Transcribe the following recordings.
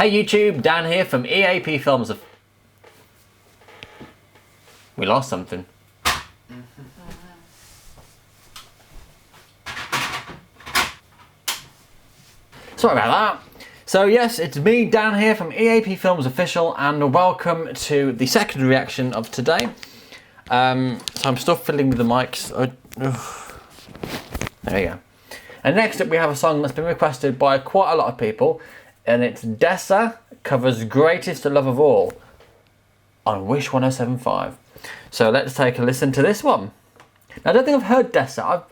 Hey YouTube, Dan here from EAP Films. We lost something. Sorry about that. So yes, it's me, Dan here from EAP Films Official, and welcome to the second reaction of today. So I'm still fiddling with the mics. There we go. And next up we have a song that's been requested by quite a lot of people, and it's Dessa covers Greatest Love of All on Wish 107.5. So let's take a listen to this one. Now, I don't think I've heard Dessa.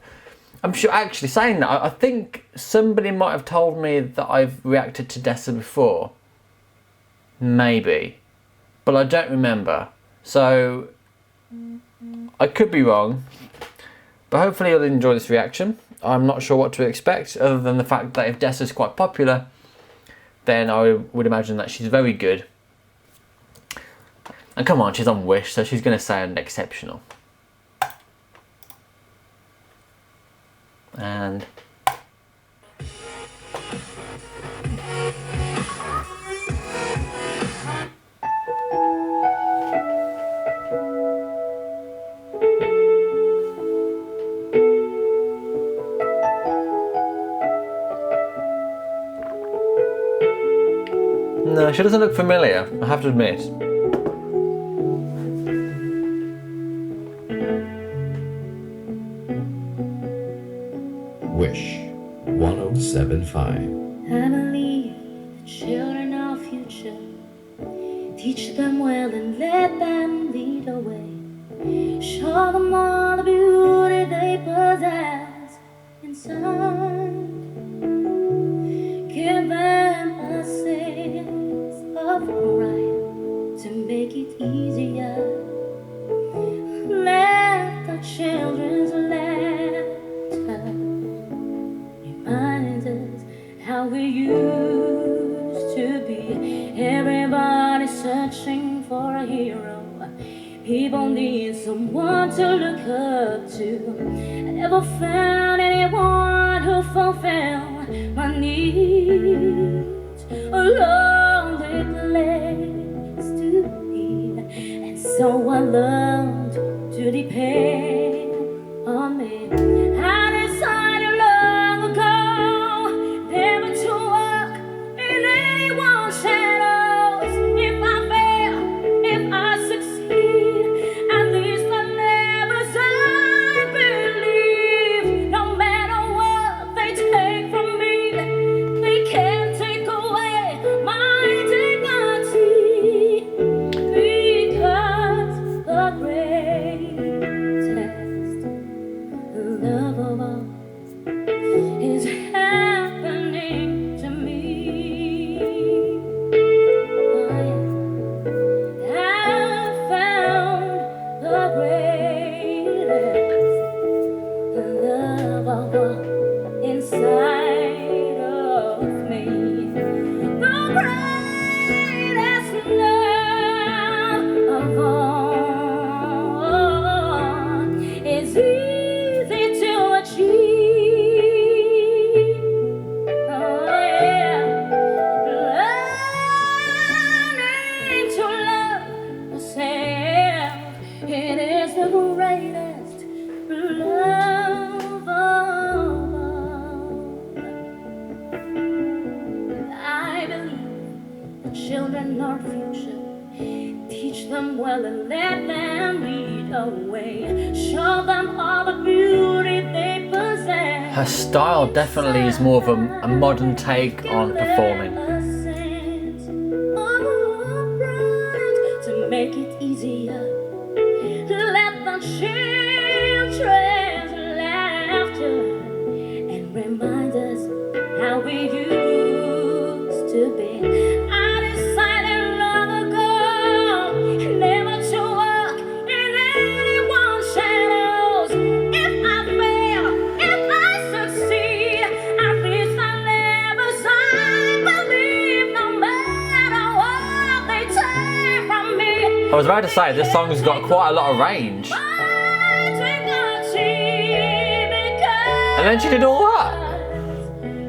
I'm sure, actually saying that, I think somebody might have told me that I've reacted to Dessa before. Maybe. But I don't remember. So I could be wrong. But hopefully you'll enjoy this reaction. I'm not sure what to expect, other than the fact that if Dessa's quite popular, then I would imagine that she's very good. And come on, she's on Wish, so she's going to sound exceptional. And no, she doesn't look familiar, I have to admit. Wish 107.5. I believe the children are future. Teach them well and let them lead the way. Show them all the beauty they possess inside. Give them a sense of pride to make it easier. Let the children's laughter reminds us how we used to be. Everybody searching for a hero. People need someone to look up to. I never found anyone who fulfilled my needs. A lonely place to be, and so I learned to depend on me. I decided long ago never to walk in anyone's shadows. If I fail, if I succeed, at least I never I believe. No matter what they take from me, they can't take away my dignity, because the greatest love of all is happening to me. I found the greatest love of all inside of me. The greatest love of all is easy to achieve. Oh yeah, learning to love yourself, it is the greatest love of all. I believe the children are future. Teach them well and let them lead the way. Show them all the beauty they possess. her style definitely is more of a modern take on performing. A sense of pride to make it easier. Let the children's laughter and remind us how we used to be. I decided long ago never to walk in anyone's shadows. If I fail, if I succeed, at least I never believe. No matter what they take from me, I was about to say, this song's got quite a lot of range. I take a chance because And then she did all that.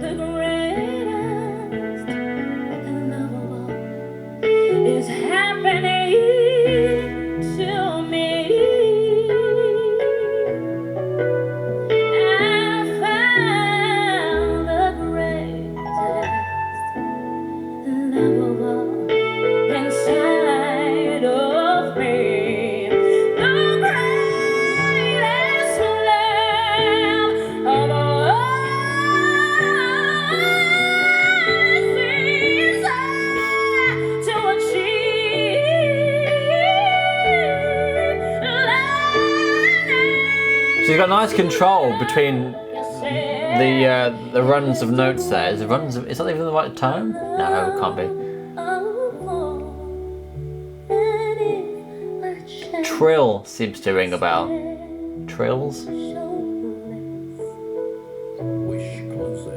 the greatest love of all. She's got nice control between the runs of notes there. Is that even the right term? No, it can't be. Trill seems to ring a bell. Trills? Wish closer.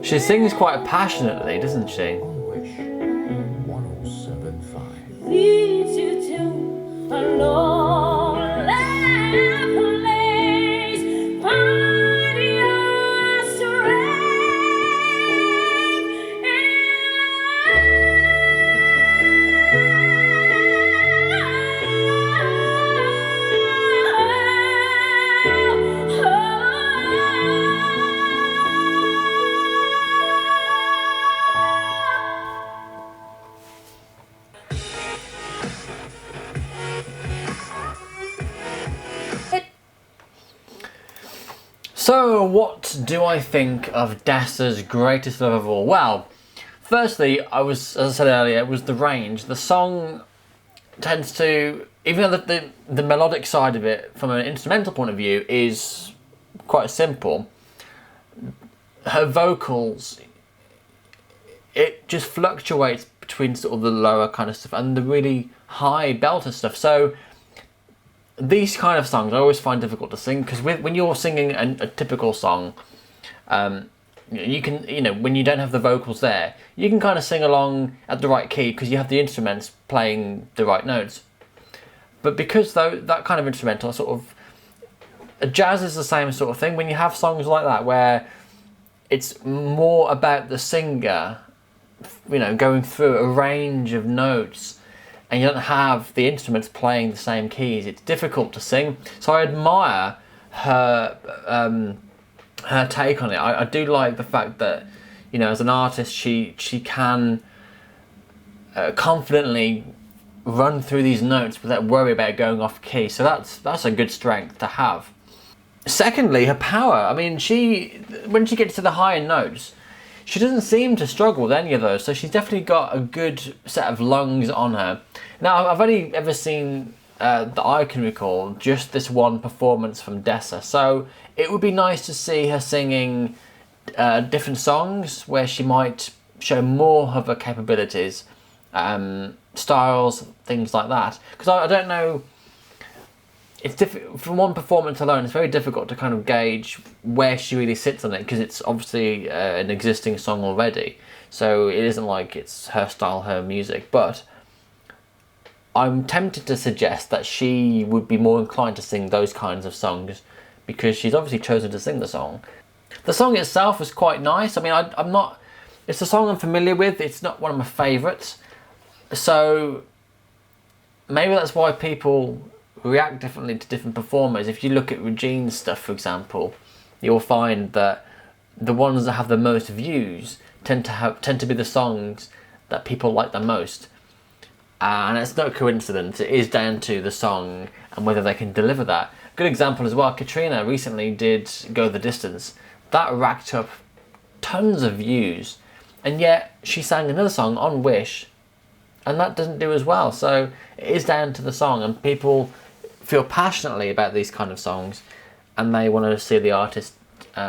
She sings quite passionately, doesn't she? On Wish 1075. Leads you to a lonely place. Find your So, what do I think of Dessa's greatest love of all? Well, firstly, as I said earlier, it was the range. The song tends to, even though the melodic side of it, from an instrumental point of view, is quite simple, her vocals, it just fluctuates between sort of the lower kind of stuff and the really high belter stuff. So these kind of songs I always find difficult to sing, because when you're singing a typical song, you can, when you don't have the vocals there, you can kind of sing along at the right key because you have the instruments playing the right notes. But because that kind of instrumental sort of, jazz is the same sort of thing. When you have songs like that where it's more about the singer, going through a range of notes, and you don't have the instruments playing the same keys, it's difficult to sing. So I admire her take on it. I do like the fact that, as an artist, she can confidently run through these notes without worry about going off key. So that's a good strength to have. Secondly, her power. I mean, when she gets to the higher notes, she doesn't seem to struggle with any of those, so she's definitely got a good set of lungs on her. Now, I've only ever seen, that I can recall, just this one performance from Dessa, so it would be nice to see her singing different songs where she might show more of her capabilities, styles, things like that. Because I don't know, it's from one performance alone, it's very difficult to kind of gauge where she really sits on it, because it's obviously an existing song already, so it isn't like it's her style, her music. But I'm tempted to suggest that she would be more inclined to sing those kinds of songs, because she's obviously chosen to sing the song. The song itself is quite nice. I mean, it's a song I'm familiar with, it's not one of my favourites, so maybe that's why people react differently to different performers. If you look at Regine's stuff, for example, you'll find that the ones that have the most views tend to be the songs that people like the most, and it's no coincidence. It is down to the song and whether they can deliver that. Good example as well, Katrina recently did Go the Distance. That racked up tons of views, and yet she sang another song, On Wish, and that doesn't do as well. So it is down to the song, and people feel passionately about these kind of songs, and they want to see the artist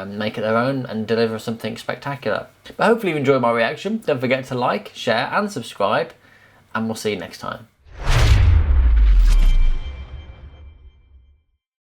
make it their own and deliver something spectacular. But hopefully you enjoyed my reaction. Don't forget to like, share and subscribe, and we'll see you next time.